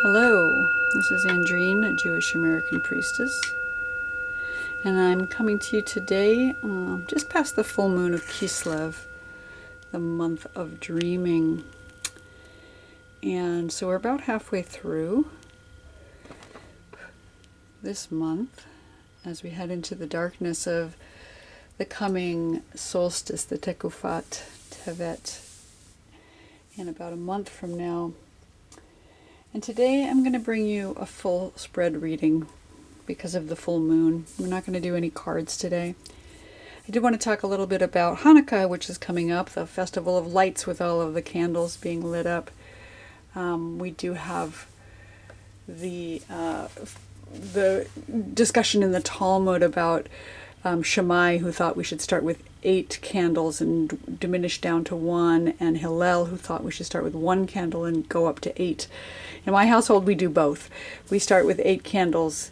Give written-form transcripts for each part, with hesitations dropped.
Hello, this is Andrine, a Jewish American priestess, and I'm coming to you today just past the full moon of Kislev, the month of dreaming. And so we're about halfway through this month as we head into the darkness of the coming solstice, the Tekufat Tevet, in about a month from now. And today I'm going to bring you a full spread reading because of the full moon. We're not going to do any cards today. I did want to talk a little bit about Hanukkah, which is coming up, the festival of lights with all of the candles being lit up. We do have the discussion in the Talmud about Shammai, who thought we should start with 8 candles and diminish down to 1, and Hillel, who thought we should start with 1 candle and go up to 8. In my household, we do both. We start with 8 candles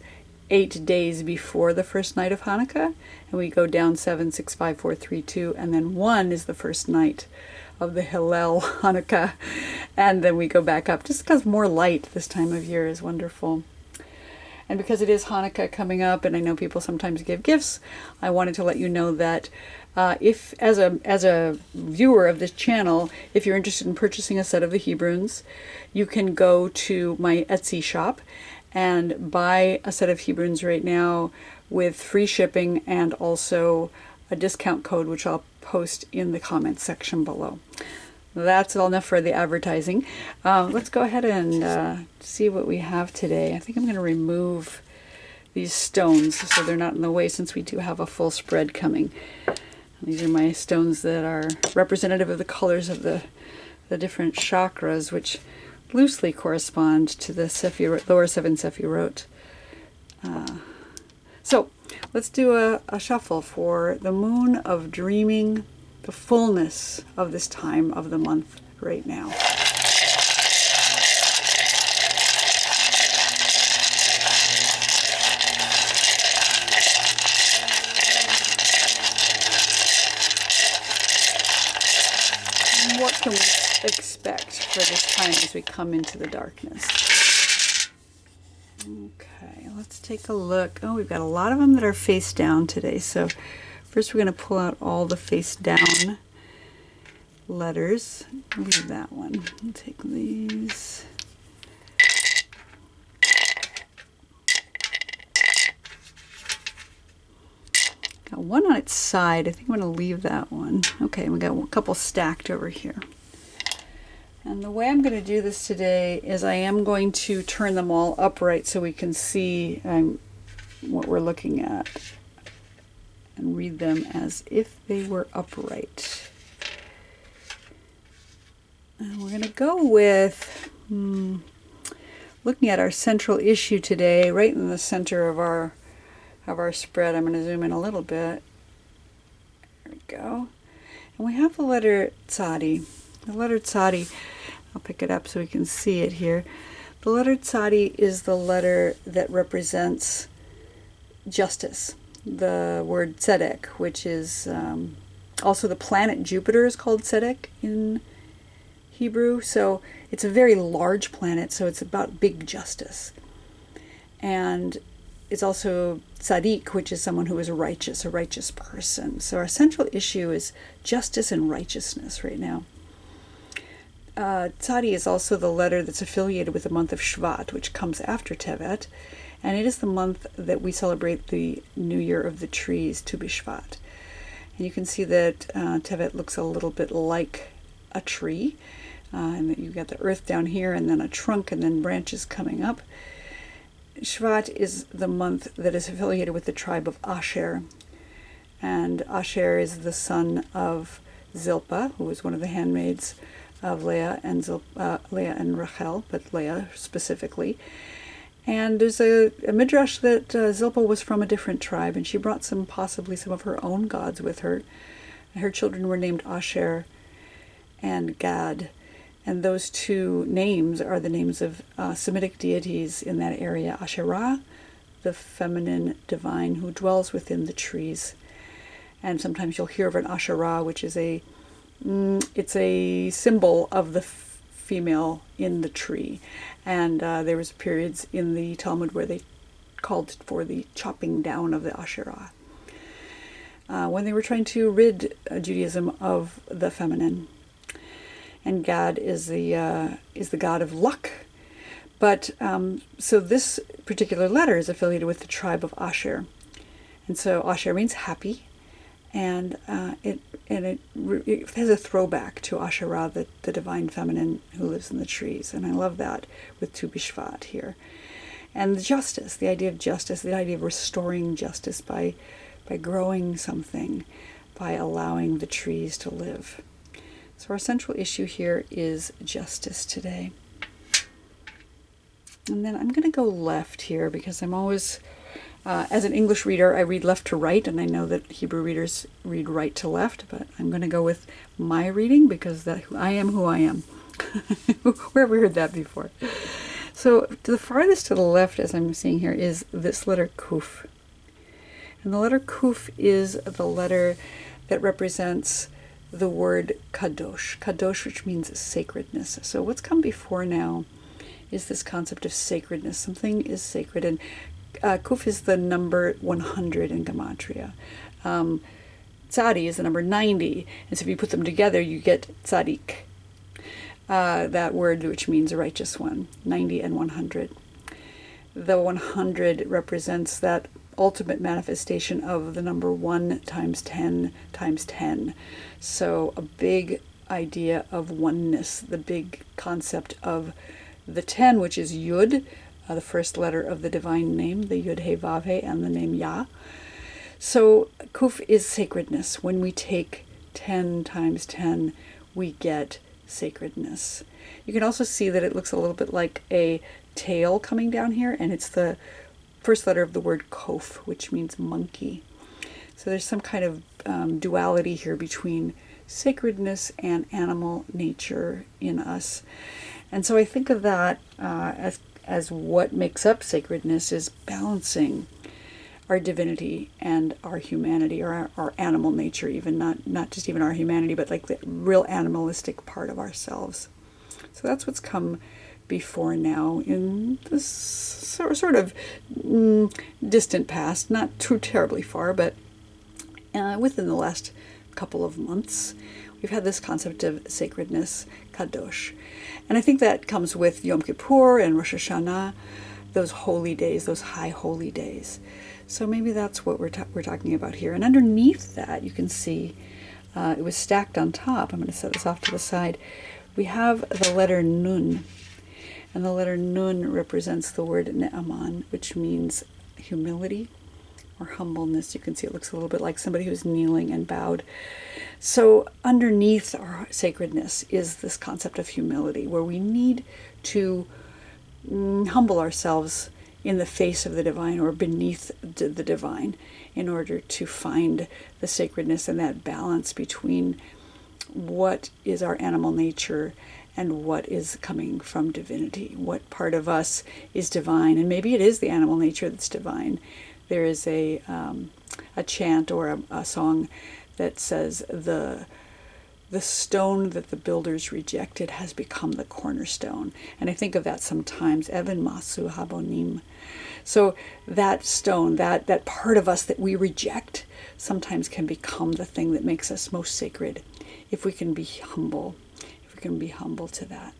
8 days before the first night of Hanukkah, and we go down 7, 6, 5, 4, 3, 2, and then 1 is the first night of the Hillel Hanukkah, and then we go back up, just because more light this time of year is wonderful. And because it is Hanukkah coming up, and I know people sometimes give gifts, I wanted to let you know that if, as a viewer of this channel, if you're interested in purchasing a set of the Hebrunes, you can go to my Etsy shop and buy a set of Hebrunes right now with free shipping and also a discount code, which I'll post in the comments section below. That's all enough for the advertising. Let's go ahead and see what we have today. I think I'm going to remove these stones so they're not in the way, since we do have a full spread coming. These are my stones that are representative of the colors of the different chakras, which loosely correspond to the lower 7 Sephirot. So let's do a shuffle for the moon of dreaming, the fullness of this time of the month right now. What can we expect for this time as we come into the darkness? Okay, let's take a look. Oh, we've got a lot of them that are face down today. So first we're going to pull out all the face down letters. Leave that one. I'll take these. Got one on its side. I think I'm going to leave that one. Okay, we got a couple stacked over here. And the way I'm going to do this today is I am going to turn them all upright so we can see what we're looking at and read them as if they were upright. And we're going to go with looking at our central issue today, right in the center of our spread. I'm going to zoom in a little bit. There we go. And we have the letter Tzadi. The letter Tzadi, I'll pick it up so we can see it here. The letter Tzadi is the letter that represents justice. The word tzedek, which is also the planet Jupiter is called tzedek in Hebrew. So it's a very large planet, so it's about big justice. And it's also tzaddik, which is someone who is righteous, a righteous person. So our central issue is justice and righteousness right now. Tzadi is also the letter that's affiliated with the month of Shvat, which comes after Tevet, and it is the month that we celebrate the New Year of the Trees, Tu B'Shvat. And you can see that Tevet looks a little bit like a tree, and that you've got the earth down here, and then a trunk, and then branches coming up. Shvat is the month that is affiliated with the tribe of Asher, and Asher is the son of Zilpah, who was one of the handmaids of Leah and Rachel, but Leah specifically. And there's a midrash that Zilpah was from a different tribe, and she brought possibly some of her own gods with her. Her children were named Asher and Gad, and those two names are the names of Semitic deities in that area. Asherah, the feminine divine who dwells within the trees. And sometimes you'll hear of an Asherah, which is it's a symbol of the female in the tree. And there was periods in the Talmud where they called for the chopping down of the Asherah, when they were trying to rid Judaism of the feminine. And Gad is the god of luck. But so this particular letter is affiliated with the tribe of Asher, and so Asher means happy, and it has a throwback to Asherah, the divine feminine who lives in the trees, and I love that with Tu B'Shvat here. And the justice, the idea of justice, the idea of restoring justice by growing something, by allowing the trees to live. So our central issue here is justice today. And then I'm going to go left here because I'm always, as an English reader, I read left to right, and I know that Hebrew readers read right to left, but I'm going to go with my reading because I am who I am. Where have we heard that before? So to the farthest to the left, as I'm seeing here, is this letter Kuf. And the letter Kuf is the letter that represents the word Kadosh. Kadosh, which means sacredness. So what's come before now is this concept of sacredness. Something is sacred. And Kuf is the number 100 in Gematria. Tzadi is the number 90. And so if you put them together, you get Tzadik. That word which means a righteous one, 90 and 100. The 100 represents that ultimate manifestation of the number 1 times 10 times 10. So a big idea of oneness, the big concept of the 10, which is Yud, the first letter of the divine name, the Yud He Vav He, and the name Yah. So Kuf is sacredness. When we take 10 times 10, we get sacredness. You can also see that it looks a little bit like a tail coming down here, and it's the first letter of the word Kof, which means monkey. So there's some kind of duality here between sacredness and animal nature in us. And so I think of that as what makes up sacredness is balancing our divinity and our humanity, or our animal nature, even not just even our humanity, but like the real animalistic part of ourselves. So that's what's come before now in this sort of distant past, not too terribly far, but within the last couple of months, we've had this concept of sacredness, kadosh. And I think that comes with Yom Kippur and Rosh Hashanah, those holy days, those high holy days. So maybe that's what we're talking about here. And underneath that, you can see it was stacked on top. I'm going to set this off to the side. We have the letter Nun. And the letter Nun represents the word Ne'aman, which means humility or humbleness. You can see it looks a little bit like somebody who's kneeling and bowed. So underneath our sacredness is this concept of humility, where we need to humble ourselves in the face of the divine or beneath the divine in order to find the sacredness and that balance between what is our animal nature and what is coming from divinity. What part of us is divine, and maybe it is the animal nature that's divine. There is a chant or a song that says the stone that the builders rejected has become the cornerstone. And I think of that sometimes, Even Masu Habonim. So that stone, that part of us that we reject, sometimes can become the thing that makes us most sacred, if we can be humble, to that.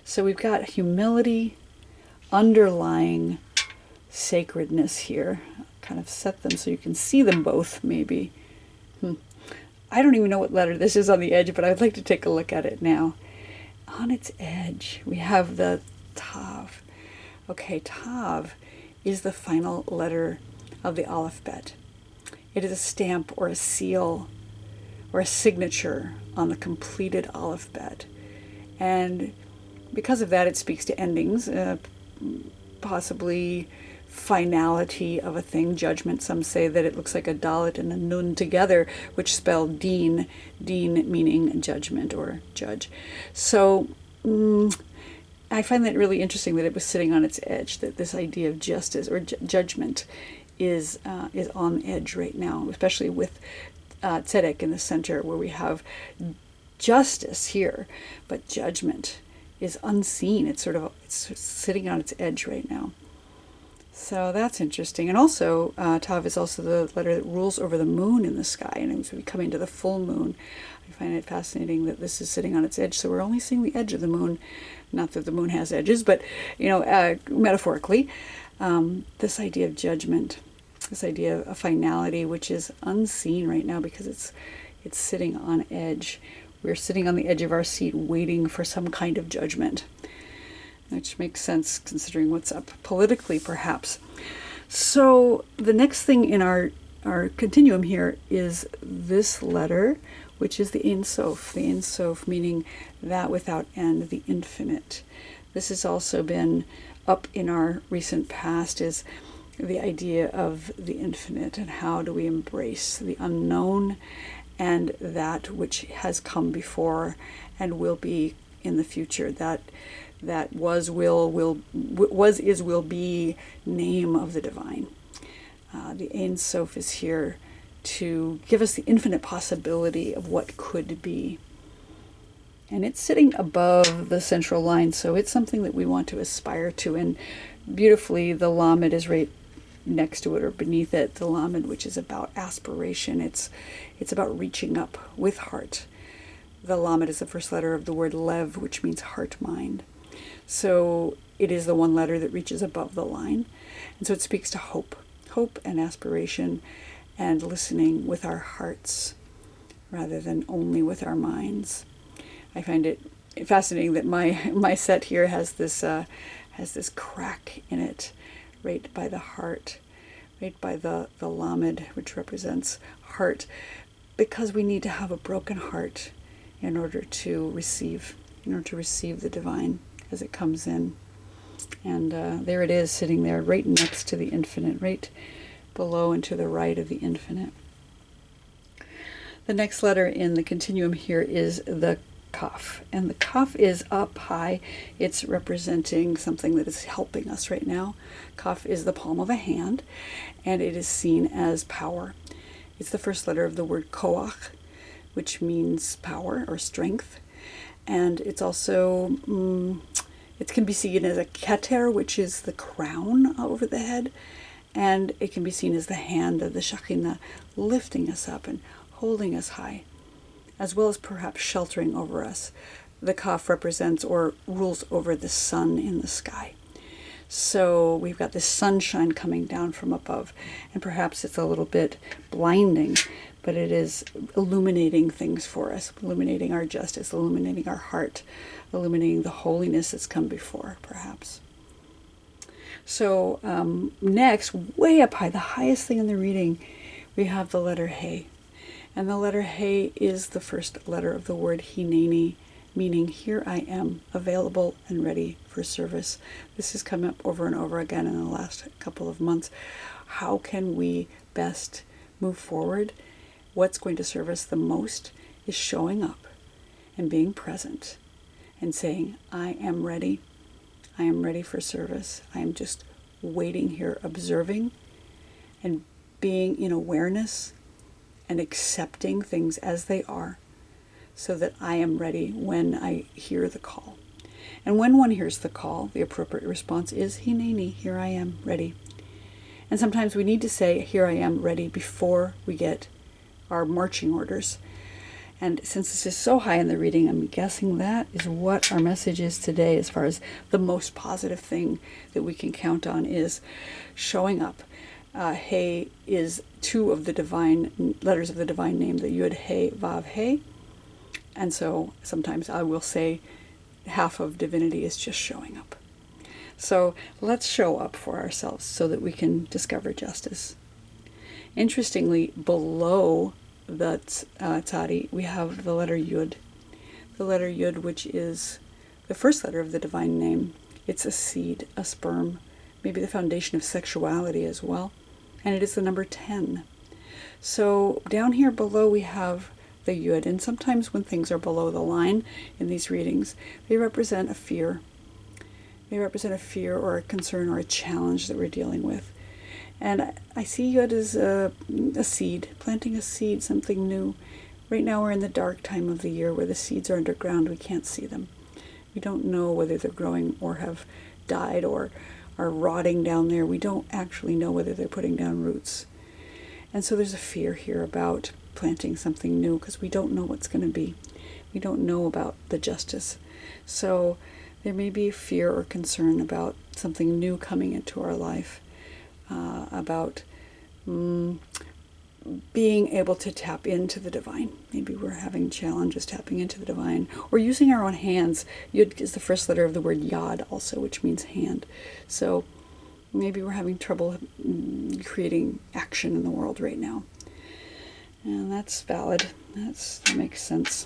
So we've got humility underlying sacredness here. I'll kind of set them so you can see them both, maybe. I don't even know what letter this is on the edge, but I'd like to take a look at it now. On its edge, we have the Tav. Okay, Tav is the final letter of the alphabet. It is a stamp or a seal or a signature on the completed alphabet. And because of that, it speaks to endings, possibly finality of a thing, judgment. Some say that it looks like a dalet and a nun together, which spell din meaning judgment or judge. So I find that really interesting that it was sitting on its edge, that this idea of justice or judgment is on edge right now, especially with tzedek in the center, where we have justice here, but judgment is unseen. It's sitting on its edge right now. So that's interesting. And also, Tav is also the letter that rules over the moon in the sky. And as we come into the full moon, I find it fascinating that this is sitting on its edge. So we're only seeing the edge of the moon. Not that the moon has edges, but, metaphorically, this idea of judgment, this idea of finality, which is unseen right now because it's sitting on edge. We're sitting on the edge of our seat waiting for some kind of judgment, which makes sense considering what's up politically, perhaps. So the next thing in our continuum here is this letter, which is the Ein Sof. The Ein Sof meaning that without end, the infinite. This has also been up in our recent past, is the idea of the infinite and how do we embrace the unknown and that which has come before and will be in the future. That was, is, will be name of the divine. The Ein Sof is here to give us the infinite possibility of what could be. And it's sitting above the central line, so it's something that we want to aspire to. And beautifully, the Lamed is right next to it or beneath it, the Lamed, which is about aspiration. It's about reaching up with heart. The Lamed is the first letter of the word Lev, which means heart-mind. So it is the one letter that reaches above the line. And so it speaks to hope and aspiration and listening with our hearts rather than only with our minds. I find it fascinating that my set here has this crack in it right by the heart, right by the Lamed, which represents heart, because we need to have a broken heart in order to receive the divine as it comes in. And there it is, sitting there right next to the infinite, right below and to the right of the infinite. The next letter in the continuum here is the Kaf. And the Kaf is up high. It's representing something that is helping us right now. Kaf is the palm of a hand, and it is seen as power. It's the first letter of the word Koach, which means power or strength. And it's also, it can be seen as a Keter, which is the crown over the head. And it can be seen as the hand of the Shekhinah lifting us up and holding us high, as well as perhaps sheltering over us. The Kaf represents or rules over the sun in the sky. So we've got this sunshine coming down from above, and perhaps it's a little bit blinding, but it is illuminating things for us, illuminating our justice, illuminating our heart, illuminating the holiness that's come before, perhaps. So next, way up high, the highest thing in the reading, we have the letter He. And the letter He is the first letter of the word Hineni, meaning here I am, available and ready for service. This has come up over and over again in the last couple of months. How can we best move forward? What's going to serve us the most is showing up and being present and saying, I am ready. I am ready for service. I am just waiting here, observing and being in awareness and accepting things as they are so that I am ready when I hear the call. And when one hears the call, the appropriate response is, Hineni, here I am, ready. And sometimes we need to say, here I am, ready, before we get our marching orders. And since this is so high in the reading, I'm guessing that is what our message is today, as far as the most positive thing that we can count on is showing up. He is two of the divine letters of the divine name, the Yud He Vav He. And so sometimes I will say half of divinity is just showing up. So let's show up for ourselves so that we can discover justice. Interestingly, below the Tzadi, we have the letter Yud. The letter Yud, which is the first letter of the divine name. It's a seed, a sperm, maybe the foundation of sexuality as well. And it is the number 10. So down here below we have the Yud. And sometimes when things are below the line in these readings, they represent a fear. They represent a fear or a concern or a challenge that we're dealing with. And I see Yud as a seed, planting a seed, something new. Right now we're in the dark time of the year where the seeds are underground, we can't see them. We don't know whether they're growing or have died or are rotting down there. We don't actually know whether they're putting down roots. And so there's a fear here about planting something new because we don't know what's going to be. We don't know about the justice. So there may be fear or concern about something new coming into our life, about being able to tap into the divine. Maybe we're having challenges tapping into the divine or using our own hands. Yud is the first letter of the word yad also, which means hand. So maybe we're having trouble creating action in the world right now. And that's valid. That makes sense.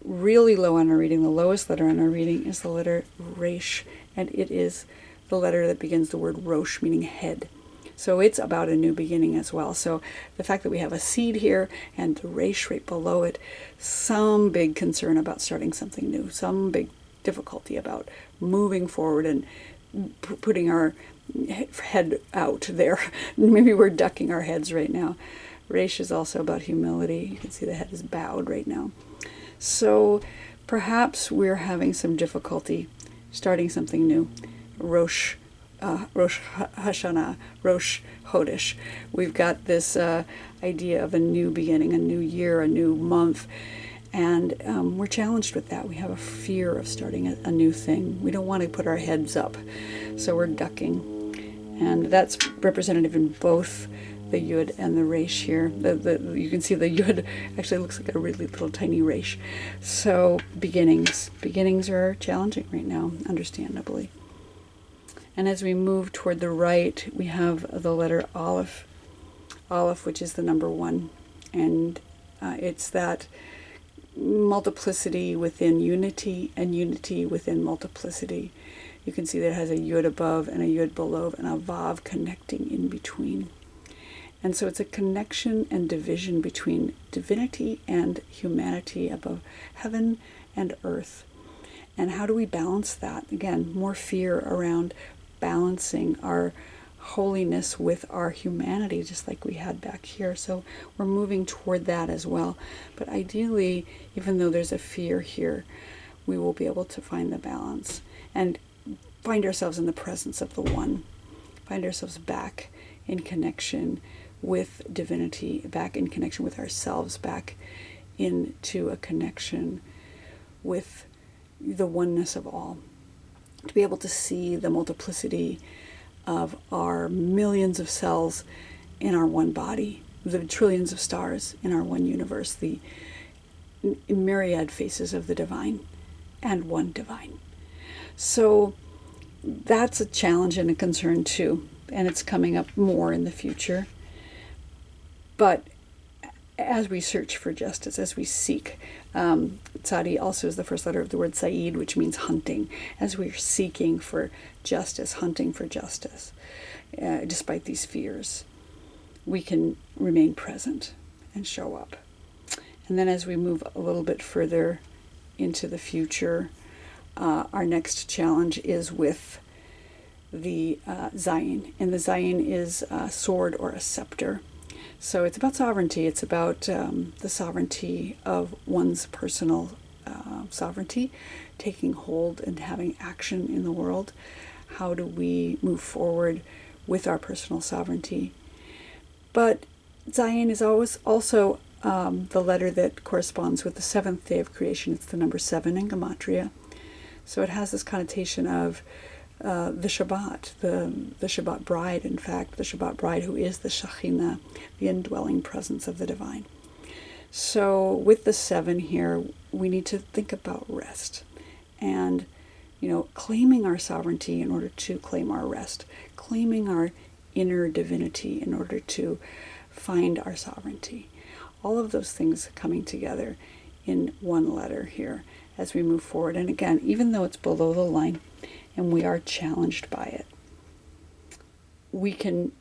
Really low on our reading, the lowest letter on our reading is the letter Resh, and it is the letter that begins the word Rosh, meaning head. So it's about a new beginning as well. So the fact that we have a seed here and the Resh right below it, some big concern about starting something new, some big difficulty about moving forward and putting our head out there. Maybe we're ducking our heads right now. Resh is also about humility. You can see the head is bowed right now. So perhaps we're having some difficulty starting something new. Rosh Hashanah, Rosh Chodesh. We've got this idea of a new beginning, a new year, a new month, and we're challenged with that. We have a fear of starting a new thing. We don't want to put our heads up, so we're ducking. And that's representative in both the Yud and the Resh here. You can see the Yud actually looks like a really little tiny Resh. So beginnings are challenging right now, understandably. And as we move toward the right, we have the letter Aleph, which is the number 1. And it's that multiplicity within unity and unity within multiplicity. You can see that it has a Yud above and a Yud below and a Vav connecting in between. And so it's a connection and division between divinity and humanity, above heaven and earth. And how do we balance that? Again, more fear around balancing our holiness with our humanity, just like we had back here. So we're moving toward that as well. But ideally, even though there's a fear here, we will be able to find the balance and find ourselves in the presence of the One, find ourselves back in connection with divinity, back in connection with ourselves, back into a connection with the oneness of all. To be able to see the multiplicity of our millions of cells in our one body, the trillions of stars in our one universe, the myriad faces of the divine and one divine. So that's a challenge and a concern too, and it's coming up more in the future. But as we search for justice, as we seek, Tzadi also is the first letter of the word Said, which means hunting. As we're seeking for justice, hunting for justice, despite these fears, we can remain present and show up. And then as we move a little bit further into the future, our next challenge is with the Zayin. And the Zayin is a sword or a scepter. So it's about sovereignty. It's about the sovereignty of one's personal sovereignty, taking hold and having action in the world. How do we move forward with our personal sovereignty? But Zayin is always also the letter that corresponds with the 7th day of creation. It's the number 7 in Gematria. So it has this connotation of the Shabbat, the Shabbat bride, in fact, the Shabbat bride who is the Shekhinah, the indwelling presence of the divine. So with the 7 here, we need to think about rest and, claiming our sovereignty in order to claim our rest, claiming our inner divinity in order to find our sovereignty. All of those things coming together in one letter here as we move forward. And again, even though it's below the line, and we are challenged by it, we can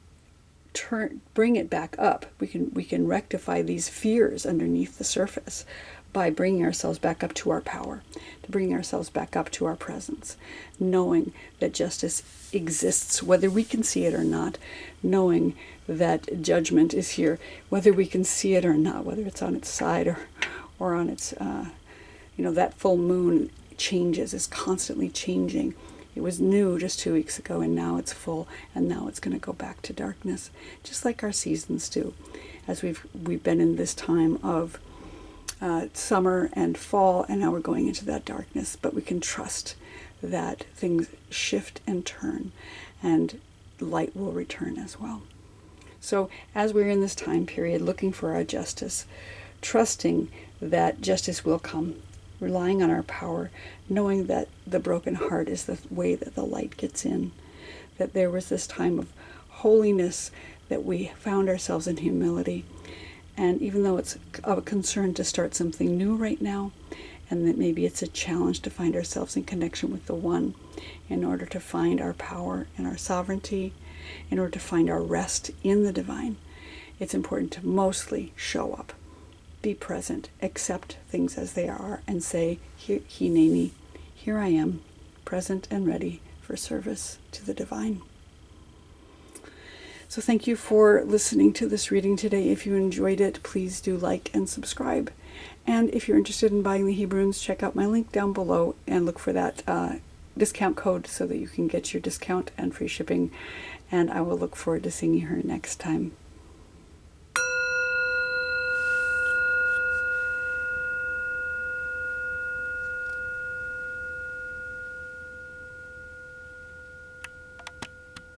bring it back up. We can rectify these fears underneath the surface by bringing ourselves back up to our power, to bringing ourselves back up to our presence, knowing that justice exists, whether we can see it or not, knowing that judgment is here, whether we can see it or not, whether it's on its side or on its, that full moon changes, is constantly changing. It was new just 2 weeks ago, and now it's full, and now it's going to go back to darkness, just like our seasons do. As we've been in this time of summer and fall, and now we're going into that darkness. But we can trust that things shift and turn, and light will return as well. So as we're in this time period looking for our justice, trusting that justice will come, relying on our power, knowing that the broken heart is the way that the light gets in, that there was this time of holiness, that we found ourselves in humility. And even though it's of a concern to start something new right now, and that maybe it's a challenge to find ourselves in connection with the One, in order to find our power and our sovereignty, in order to find our rest in the divine, it's important to mostly show up, be present, accept things as they are, and say, Hineni, here I am, present and ready for service to the divine. So thank you for listening to this reading today. If you enjoyed it, please do like and subscribe. And if you're interested in buying the Hebrunes, check out my link down below and look for that discount code so that you can get your discount and free shipping. And I will look forward to seeing you here next time.